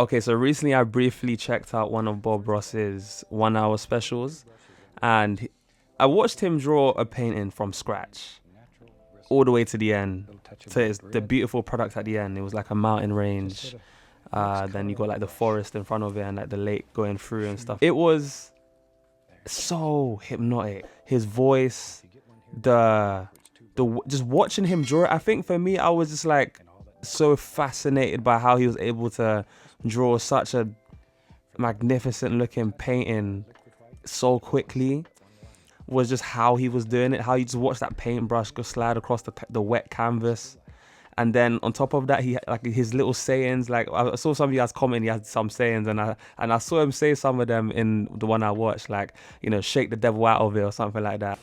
Okay, so recently I briefly checked out one of Bob Ross's 1 hour specials, and I watched him draw a painting from scratch all the way to the end. So it's the beautiful product at the end. It was like a mountain range. Then you got like the forest in front of it and like the lake going through and stuff. It was so hypnotic. His voice, the just watching him draw it. I think for me, I was just like so fascinated by how he was able to draw such a magnificent looking painting so quickly. Was just how he was doing it, how you just watch that paintbrush go slide across the wet canvas. And then on top of that, he had like his little sayings. Like I saw some of you guys comment, he had some sayings, and I saw him say some of them in the one I watched, like, you know, shake the devil out of it or something like that.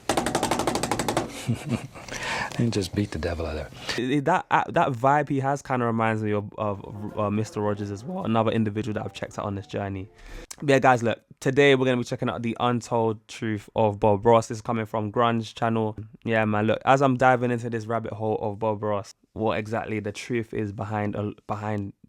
You just beat the devil out of it. That vibe he has kind of reminds me of Mr. Rogers as well, another individual that I've checked out on this journey. But yeah, guys, look, today we're going to be checking out the Untold Truth of Bob Ross. This is coming from Grunge channel. Yeah, man, look, as I'm diving into this rabbit hole of Bob Ross, what exactly the truth is behind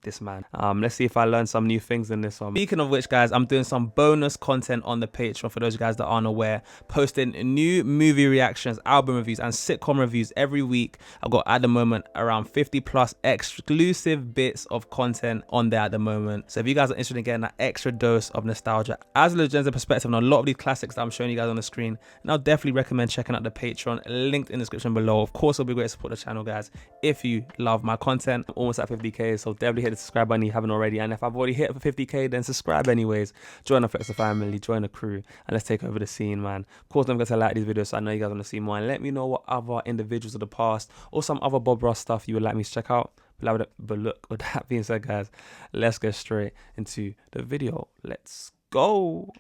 this man. Let's see if I learn some new things in this one. Speaking of which, guys, I'm doing some bonus content on the Patreon for those guys that aren't aware, posting new movie reactions, album reviews, and sitcom reviews every week. I've got at the moment around 50 plus exclusive bits of content on there at the moment. So if you guys are interested in getting that extra dose of nostalgia as a Legends perspective on a lot of these classics that I'm showing you guys on the screen, and I'll definitely recommend checking out the Patreon, linked in the description below. Of course, it'll be great to support the channel, guys, if you love my content. I'm almost at 50k, so definitely hit the subscribe button if you haven't already. And if I've already hit for 50k, then subscribe anyways. Join the Flexer family, join the crew, and let's take over the scene, man. Of course, don't forget to like these videos so I know you guys want to see more, and let me know what other individuals of the past or some other Bob Ross stuff you would like me to check out. But look, with that being said, guys, let's get straight into the video. Let's go.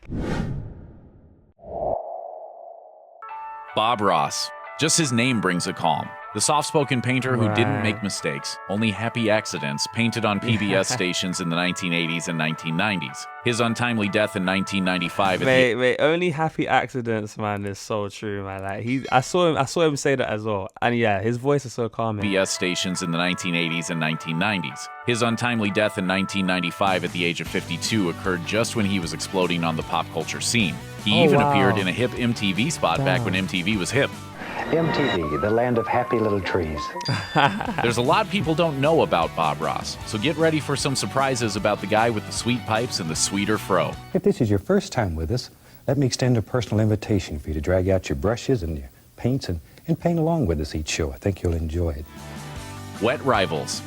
Bob Ross. Just his name brings a calm. The soft-spoken painter who didn't make mistakes, only happy accidents, painted on PBS stations in the 1980s and 1990s. His untimely death in 1995. Wait, only happy accidents, man, is so true, man. Like I saw him say that as well, and yeah, his voice is so calming. PBS stations in the 1980s and 1990s. His untimely death in 1995 at the age of 52 occurred just when he was exploding on the pop culture scene. He even appeared in a hip MTV spot back when MTV was hip. MTV, the land of happy little trees. There's a lot people don't know about Bob Ross, so get ready for some surprises about the guy with the sweet pipes and the sweeter fro. If this is your first time with us, let me extend a personal invitation for you to drag out your brushes and your paints and paint along with us each show. I think you'll enjoy it. Wet Rivals.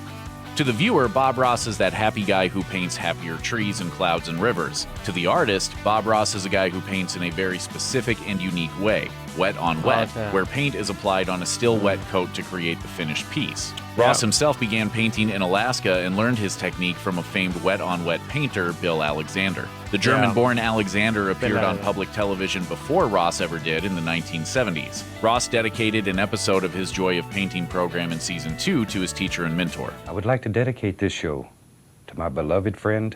To the viewer, Bob Ross is that happy guy who paints happier trees and clouds and rivers. To the artist, Bob Ross is a guy who paints in a very specific and unique way, wet on wet, where paint is applied on a still wet coat to create the finished piece. Ross himself began painting in Alaska and learned his technique from a famed wet on wet painter, Bill Alexander. The German-born Alexander appeared on public television before Ross ever did in the 1970s. Ross dedicated an episode of his Joy of Painting program in season 2 to his teacher and mentor. I would like to dedicate this show to my beloved friend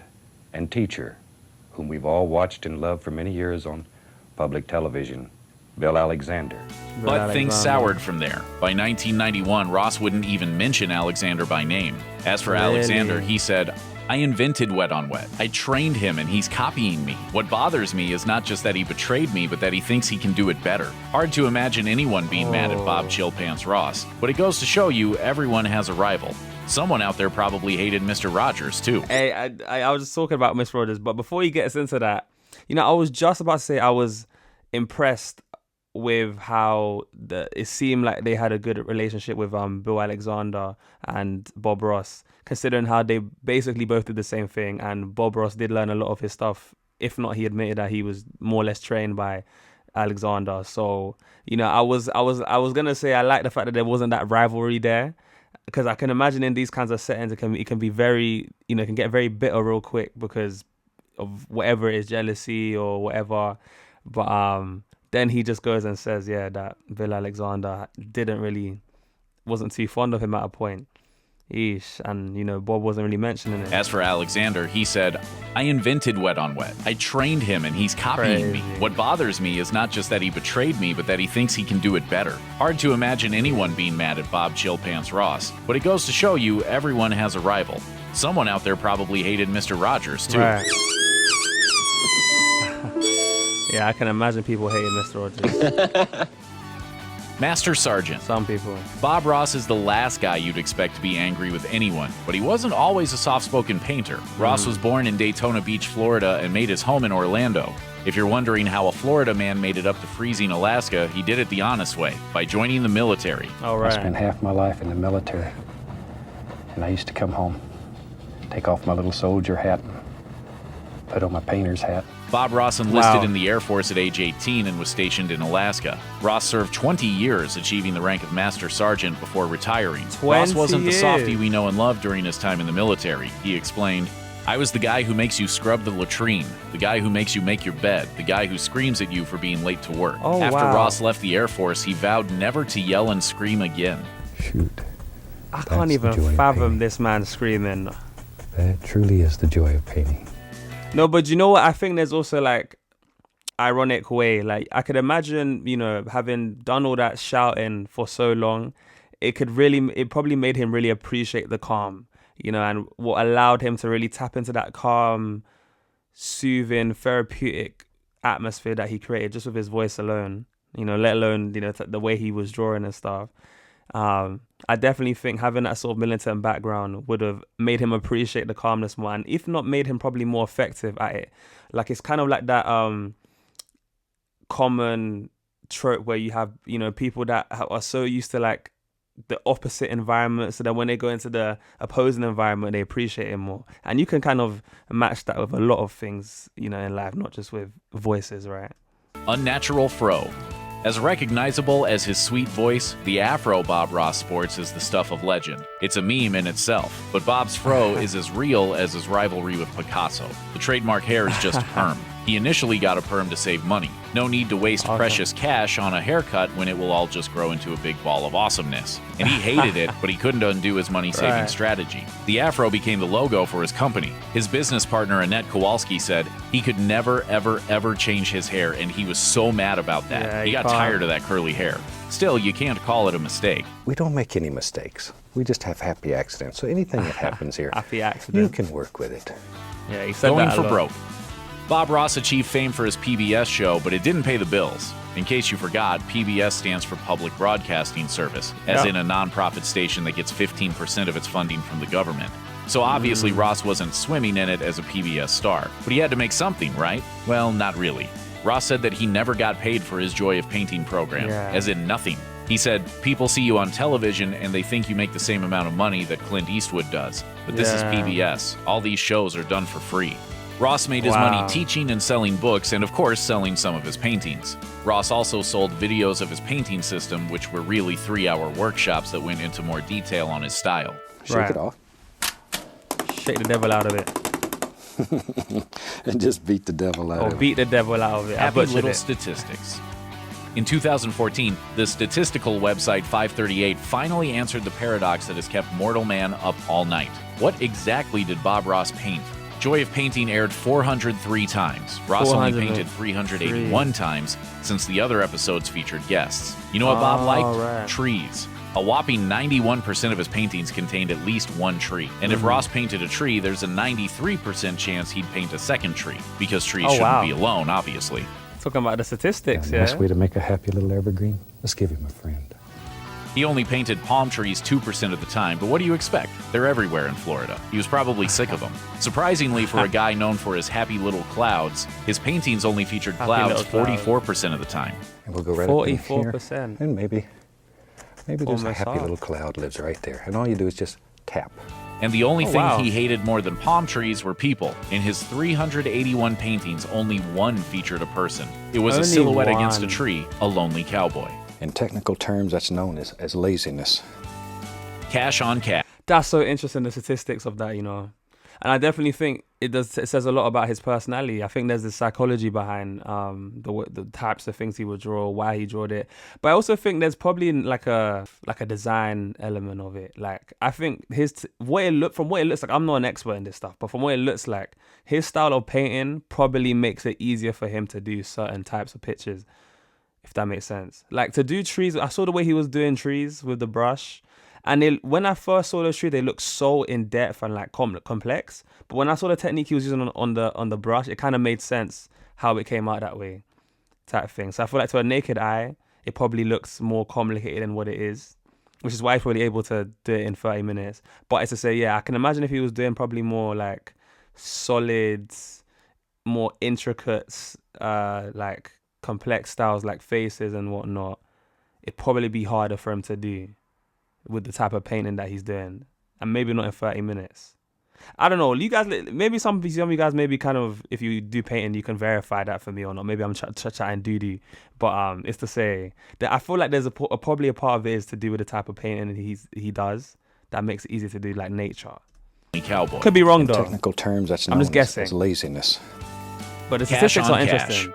and teacher, whom we've all watched and loved for many years on public television, Bill Alexander. But things soured from there. By 1991, Ross wouldn't even mention Alexander by name. As for Alexander, he said, "I invented wet on wet. I trained him and he's copying me. What bothers me is not just that he betrayed me, but that he thinks he can do it better." Hard to imagine anyone being mad at Bob Chillpants Ross. But it goes to show you everyone has a rival. Someone out there probably hated Mr. Rogers too. Hey, I was just talking about Mr. Rogers, but before he gets into that, you know, I was just about to say I was impressed with how it seemed like they had a good relationship with Bill Alexander and Bob Ross, considering how they basically both did the same thing, and Bob Ross did learn a lot of his stuff. If not, he admitted that he was more or less trained by Alexander. So, you know, I was gonna say I like the fact that there wasn't that rivalry there, because I can imagine in these kinds of settings it can be very, you know, it can get very bitter real quick because of whatever it is, jealousy or whatever. But then he just goes and says, yeah, that Bill Alexander wasn't too fond of him at a point. Eesh. And, you know, Bob wasn't really mentioning it. As for Alexander, he said, "I invented wet on wet. I trained him and he's copying me. What bothers me is not just that he betrayed me, but that he thinks he can do it better." Hard to imagine anyone being mad at Bob Chillpants Ross. But it goes to show you everyone has a rival. Someone out there probably hated Mr. Rogers, too. Right. Yeah, I can imagine people hating Mr. Rogers. Master Sergeant. Some people. Bob Ross is the last guy you'd expect to be angry with anyone, but he wasn't always a soft-spoken painter. Ross was born in Daytona Beach, Florida, and made his home in Orlando. If you're wondering how a Florida man made it up to freezing Alaska, he did it the honest way, by joining the military. All I right. spent half my life in the military, and I used to come home, take off my little soldier hat, put on my painter's hat. Bob Ross enlisted Wow. in the Air Force at age 18 and was stationed in Alaska. Ross served 20 years, achieving the rank of Master Sergeant before retiring. Ross 20 wasn't the softy years. we know and love during his time in the military. He explained, "I was the guy who makes you scrub the latrine, the guy who makes you make your bed, the guy who screams at you for being late to work." Oh, After wow. Ross left the Air Force, he vowed never to yell and scream again. Shoot, I That's can't the even joy of fathom painting. this man screaming. that truly is the joy of painting. No, but you know what? I think there's also like ironic way. Like I could imagine, you know, having done all that shouting for so long, it probably made him really appreciate the calm, you know, and what allowed him to really tap into that calm, soothing, therapeutic atmosphere that he created just with his voice alone, you know, let alone, you know, the way he was drawing and stuff. I definitely think having that sort of militant background would have made him appreciate the calmness more, and if not made him probably more effective at it. Like it's kind of like that common trope where you have, you know, people that are so used to like the opposite environment, so that when they go into the opposing environment, they appreciate it more. And you can kind of match that with a lot of things, you know, in life, not just with voices, right? Unnatural Fro. As recognizable as his sweet voice, the afro Bob Ross sports is the stuff of legend. It's a meme in itself, but Bob's fro is as real as his rivalry with Picasso. The trademark hair is just a perm. He initially got a perm to save money. No need to waste Awesome. precious cash on a haircut when it will all just grow into a big ball of awesomeness. And he hated it, but he couldn't undo his money-saving Right. strategy. The afro became the logo for his company. His business partner Annette Kowalski said he could never, ever, ever change his hair, and he was so mad about that. Yeah, he you got can't. tired of that curly hair. Still, you can't call it a mistake. We don't make any mistakes. We just have happy accidents. So anything that happens here, Happy you accident. can work with it. Yeah, he said Going that a for lot. broke. Bob Ross achieved fame for his PBS show, but it didn't pay the bills. In case you forgot, PBS stands for Public Broadcasting Service, as Yeah. in a nonprofit station that gets 15% of its funding from the government. So obviously Ross wasn't swimming in it as a PBS star, but he had to make something, right? Well, not really. Ross said that he never got paid for his Joy of Painting program, Yeah. as in nothing. He said, "People see you on television and they think you make the same amount of money that Clint Eastwood does. But this is Yeah. PBS. All these shows are done for free." Ross made his Wow. money teaching and selling books, and of course selling some of his paintings. Ross also sold videos of his painting system, which were really 3-hour workshops that went into more detail on his style. Shake Right. it off Shake the devil out of it. and just beat the devil out Or of it. beat the devil out of it. I Happy butchered little it. statistics. In 2014, the statistical website 538 finally answered the paradox that has kept mortal man up all night. What exactly did Bob Ross paint? Joy of Painting aired 403 times. Ross only 403. painted 381 times, since the other episodes featured guests. You know what Bob Oh, liked? right. Trees. A whopping 91% of his paintings contained at least one tree. And if Ross painted a tree, there's a 93% chance he'd paint a second tree, because trees Oh, shouldn't wow. be alone, obviously. Talking about the statistics, And the yeah. best way to make a happy little evergreen, let's give him a friend. He only painted palm trees 2% of the time, but what do you expect? They're everywhere in Florida. He was probably sick of them. Surprisingly, for a guy known for his happy little clouds, his paintings only featured Happy clouds little clouds. 44% of the time. And we'll go right up in here, 44%. and maybe there's a Almost happy half. little cloud lives right there. And all you do is just tap. And the only Oh, thing wow. he hated more than palm trees were people. In his 381 paintings, only one featured a person. It was a Only silhouette against a one. tree, a lonely cowboy. In technical terms, that's known as laziness. Cash on cash. That's so interesting, the statistics of that, you know. And I definitely think it says a lot about his personality. I think there's the psychology behind the types of things he would draw, why he drew it. But I also think there's probably like a design element of it. Like I think from what it looks like, I'm not an expert in this stuff, but from what it looks like, his style of painting probably makes it easier for him to do certain types of pictures, if that makes sense. Like to do trees, I saw the way he was doing trees with the brush. And when I first saw those trees, they looked so in depth and like complex. But when I saw the technique he was using on the brush, it kind of made sense how it came out that way, type thing. So I feel like to a naked eye, it probably looks more complicated than what it is, which is why he's probably able to do it in 30 minutes. But it's to say, yeah, I can imagine if he was doing probably more like solid, more intricate, like complex styles like faces and whatnot, it'd probably be harder for him to do with the type of painting that he's doing, and maybe not in 30 minutes. I don't know. You guys, maybe some of you guys, maybe kind of, if you do painting, you can verify that for me or not. Maybe I'm chatting doo-doo, but it's to say that I feel like there's probably a part of it is to do with the type of painting he does that makes it easy to do, like nature. Cowboy. Could be wrong In though. technical terms, that's I'm known just guessing. as laziness. But the Cash statistics on are cash. interesting.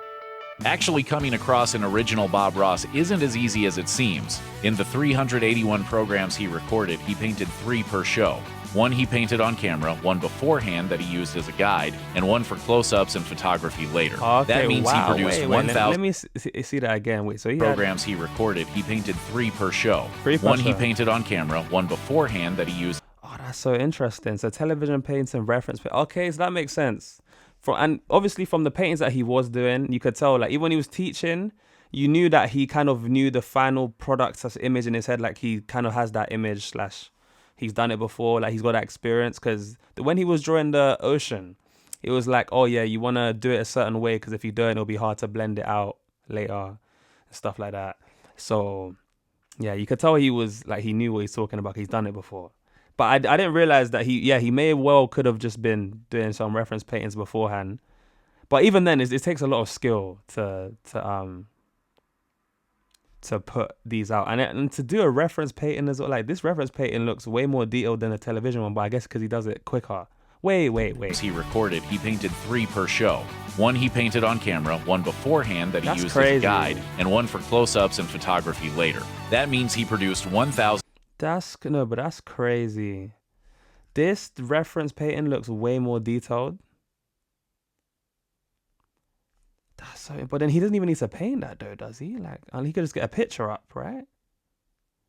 Actually coming across an original Bob Ross isn't as easy as it seems. In the 381 programs he recorded, he painted 3 per show. One he painted on camera, one beforehand that he used as a guide, and one for close-ups and photography later. Okay, That means wow. he produced Wait, 1,000 let me see that again. Wait, so he had programs he recorded, he painted 3 per show. 3 per One he show. painted on camera, one beforehand that he used. Oh, that's so interesting. So television painting, reference paint. Okay, so that makes sense. And obviously from the paintings that he was doing, you could tell, like, even when he was teaching, you knew that he kind of knew the final product as image in his head. Like, he kind of has that image / he's done it before. Like, he's got that experience. Because when he was drawing the ocean, it was like, oh yeah, you want to do it a certain way, because if you don't, it'll be hard to blend it out later and stuff like that. So yeah, you could tell he was like, he knew what he's talking about. He's done it before. But I didn't realize that he may well could have just been doing some reference paintings beforehand. But even then, it takes a lot of skill to put these out, and to do a reference painting as well. Like, this reference painting looks way more detailed than a television one, but I guess because he does it quicker. Wait. He recorded, he painted 3 per show. One he painted on camera, one beforehand that he That's used crazy. as a guide, and one for close-ups and photography later. That means he produced 1,000. But that's crazy. This reference painting looks way more detailed. That's so. But then he doesn't even need to paint that though, does he? Like, he could just get a picture up, right?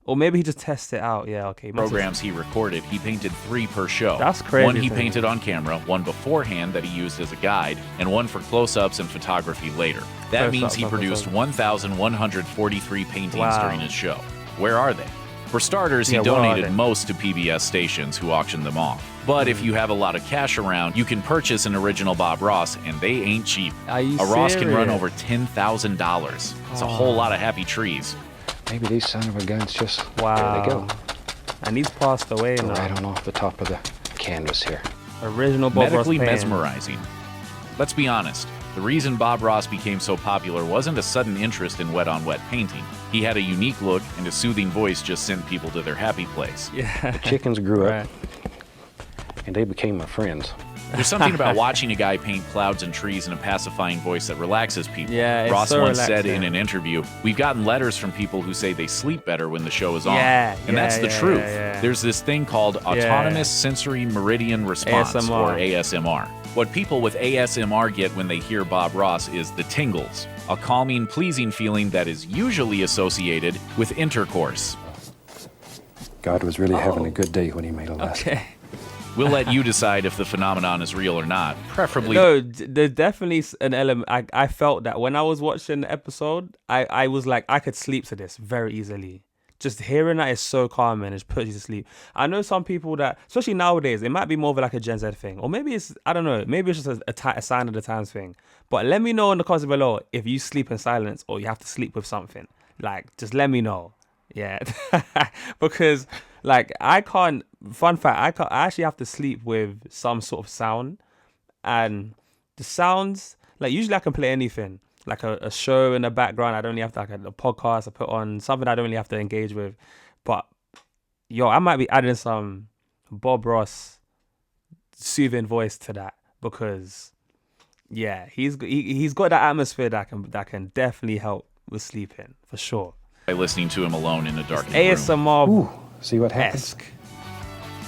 Or maybe he just tests it out. Yeah, okay. Programs he recorded, he painted 3 per show. That's crazy. One he painted on camera, one beforehand that he used as a guide, and one for close-ups and photography later. That means he produced 1,143 paintings during his show. Where are they? For starters, he donated most to PBS stations who auctioned them off. But if you have a lot of cash around, you can purchase an original Bob Ross, and they ain't cheap. Are you A Ross can run serious? over $10,000. It's a whole lot of happy trees. Maybe these son of a guns just, Wow. there they go. And he's passed away now. Right on off the top of the canvas here. Original Bob Ross Medically painting. mesmerizing. Let's be honest. The reason Bob Ross became so popular wasn't a sudden interest in wet-on-wet painting. He had a unique look, and his soothing voice just sent people to their happy place. Yeah. The chickens grew Right. up, and they became my friends. There's something about watching a guy paint clouds and trees in a pacifying voice that relaxes people. Yeah, it's Ross so once said relaxing. in an interview, "We've gotten letters from people who say they sleep better when the show is on." Yeah, and that's the truth. yeah. There's this thing called autonomous sensory meridian response, ASMR. or ASMR. What people with ASMR get when they hear Bob Ross is the tingles, a calming, pleasing feeling that is usually associated with intercourse. God was really having a good day when he made all that. Okay. We'll let you decide if the phenomenon is real or not, preferably. No, there's definitely an element. I felt that when I was watching the episode, I was like, I could sleep to this very easily. Just hearing that is so calming. It puts you to sleep. I know some people that, especially nowadays, it might be more of like a Gen Z thing. Or maybe it's, I don't know, maybe it's just a sign of the times thing. But let me know in the comments below if you sleep in silence or you have to sleep with something. Like, just let me know. Yeah. Because, like, I can't, fun fact, I actually have to sleep with some sort of sound. And the sounds, like, usually I can play anything. Like a show in the background. I don't really have to, like a podcast I put on, something I don't really have to engage with. But, yo, I might be adding some Bob Ross soothing voice to that. Because, yeah, he's got that atmosphere that can definitely help with sleeping, for sure. By listening to him alone in a darkened room. ASMR Ooh, see what happens? esque.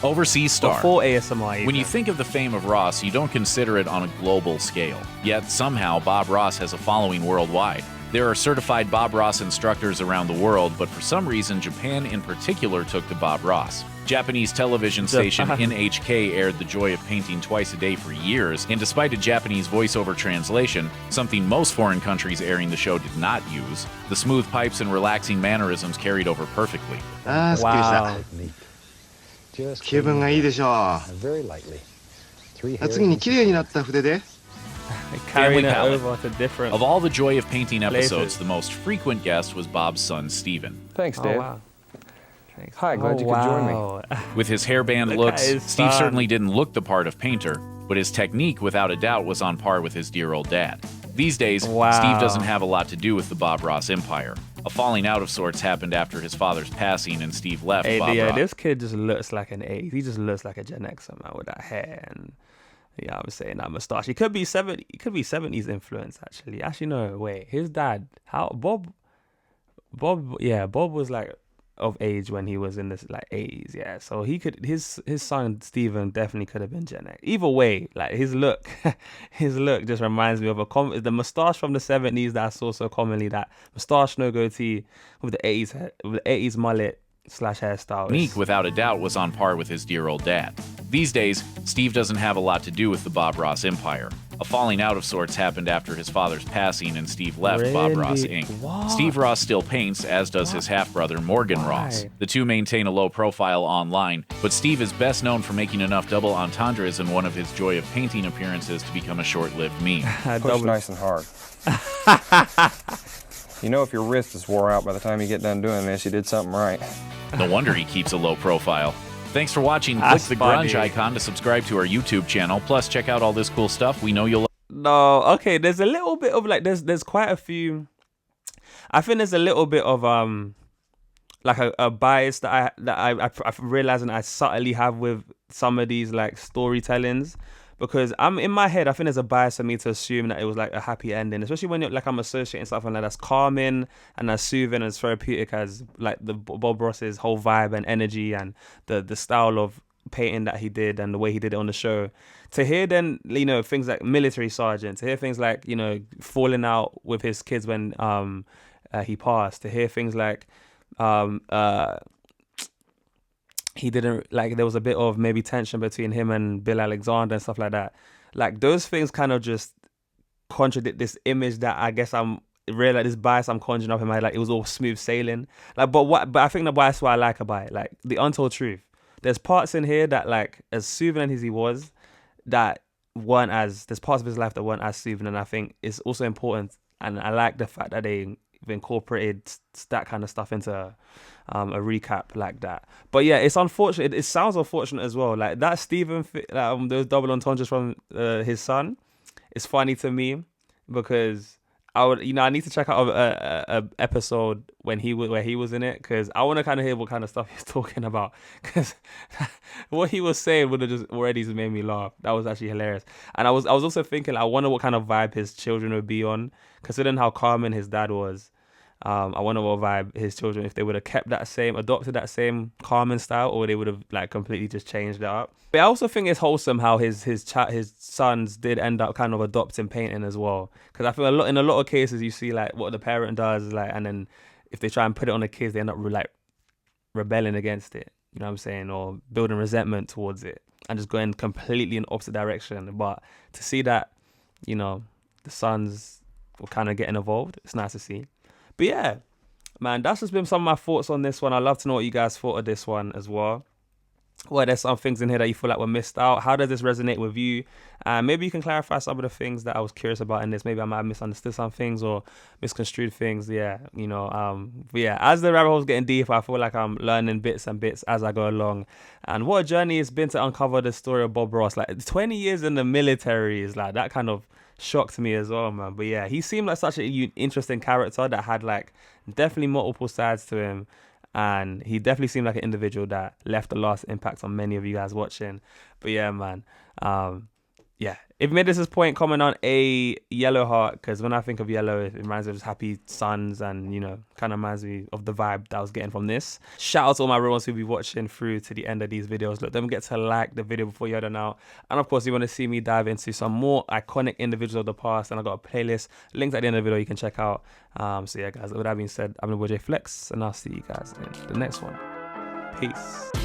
Overseas star. Before ASMR even. When you think of the fame of Ross, you don't consider it on a global scale. Yet somehow Bob Ross has a following worldwide. There are certified Bob Ross instructors around the world, but for some reason, Japan in particular took to Bob Ross. Japanese television station NHK aired The Joy of Painting twice a day for years, and despite a Japanese voiceover translation, something most foreign countries airing the show did not use, the smooth pipes and relaxing mannerisms carried over perfectly. ああ、すっきりした。 Just 気分がいいでしょ very lightly. う。次に綺麗になった筆で Carrying Family it palette. over to different. Of all the Joy of Painting episodes, Places. the most frequent guest was Bob's son, Stephen. Thanks, Oh Dad. wow. Thanks. Hi, glad you could join me. Wow. With his hairband Look looks, at his Steve son. certainly didn't look the part of painter, but his technique, without a doubt, was on par with his dear old dad. These days, Wow. Steve doesn't have a lot to do with the Bob Ross empire. A falling out of sorts happened after his father's passing and Steve left Hey, Bob yeah, Ross. this kid just looks like an 80s. He just looks like a Gen Xer, man, with that hair and yeah, I was saying that mustache. He could be 70s influence actually. Actually, no, wait. His dad, Bob was like of age when he was in this like 80s, yeah. So he could his son Steven definitely could have been Gen X. Either way, like his look, his look just reminds me of the mustache from the 70s that I saw so commonly. That mustache, no goatee, with the 80s mullet / hairstyle. Technique, without a doubt, was on par with his dear old dad. These days, Steve doesn't have a lot to do with the Bob Ross empire. A falling out of sorts happened after his father's passing and Steve left Bob Ross Really? Inc. What? Steve Ross still paints, as does his half-brother Morgan Why? Ross. The two maintain a low profile online, but Steve is best known for making enough double entendres in one of his Joy of Painting appearances to become a short-lived meme. Push nice and hard. You know, if your wrist is wore out by the time you get done doing this, you did something right. No wonder he keeps a low profile. Thanks for watching. That's Click the funny. grunge icon to subscribe to our YouTube channel. Plus, check out all this cool stuff. We know you'll No, okay. There's a little bit of like there's quite a few. I think there's a little bit of like a bias that I've realized and I subtly have with some of these like storytellings, because I'm in my head I think there's a bias for me to assume that it was like a happy ending, especially when I'm associating something like that's calming and as soothing and as therapeutic as like the Bob Ross's whole vibe and energy and the style of painting that he did and the way he did it on the show. To hear then, you know, things like military sergeant, to hear things like, you know, falling out with his kids when he passed, to hear things like he didn't like, there was a bit of maybe tension between him and Bill Alexander and stuff like that. Like those things kind of just contradict this image that I guess I'm real, like this bias I'm conjuring up in my head, like it was all smooth sailing. Like, but I think that's what I like about it, like the untold truth. There's parts in here that, like, as soothing as he was, that weren't as, there's parts of his life that weren't as soothing, and I think it's also important, and I like the fact that they incorporated that kind of stuff into a recap like that. But yeah, it's unfortunate. It sounds unfortunate as well. Like that Stephen, those double entendres from his son, it's funny to me because I need to check out a episode where he was in it, because I want to kind of hear what kind of stuff he's talking about, because what he was saying would have just already made me laugh. That was actually hilarious. And I was also thinking, I wonder what kind of vibe his children would be on, considering how calming his dad was. I wonder what vibe his children, if they would have adopted that same calming style, or they would have like completely just changed it up. But I also think it's wholesome how his sons did end up kind of adopting painting as well, because I feel in a lot of cases you see like what the parent does, like, and then if they try and put it on the kids, they end up like rebelling against it. You know what I'm saying, or building resentment towards it and just going completely in opposite direction. But to see that, you know, the sons were kind of getting involved, it's nice to see. But yeah, man, that's just been some of my thoughts on this one. I'd love to know what you guys thought of this one as well. Well, there's some things in here that you feel like were missed out. How does this resonate with you? Maybe you can clarify some of the things that I was curious about in this. Maybe I might have misunderstood some things or misconstrued things. Yeah, you know. But yeah, as the rabbit hole's getting deeper, I feel like I'm learning bits and bits as I go along. And what a journey it's been to uncover the story of Bob Ross. Like 20 years in the military is like, that kind of shocked me as well, man. But yeah, he seemed like such an interesting character that had like definitely multiple sides to him. And he definitely seemed like an individual that left a lasting impact on many of you guys watching. But yeah, man. Yeah, If you made this point, comment on a yellow heart, because when I think of yellow, it reminds me of just happy suns and, you know, kind of reminds me of the vibe that I was getting from this. Shout out to all my real ones who'll be watching through to the end of these videos. Look, don't forget to like the video before you head on out. And of course, if you want to see me dive into some more iconic individuals of the past, and I've got a playlist, links at the end of the video you can check out. So yeah, guys, with that being said, I'm your boy JayFlex, and I'll see you guys in the next one. Peace.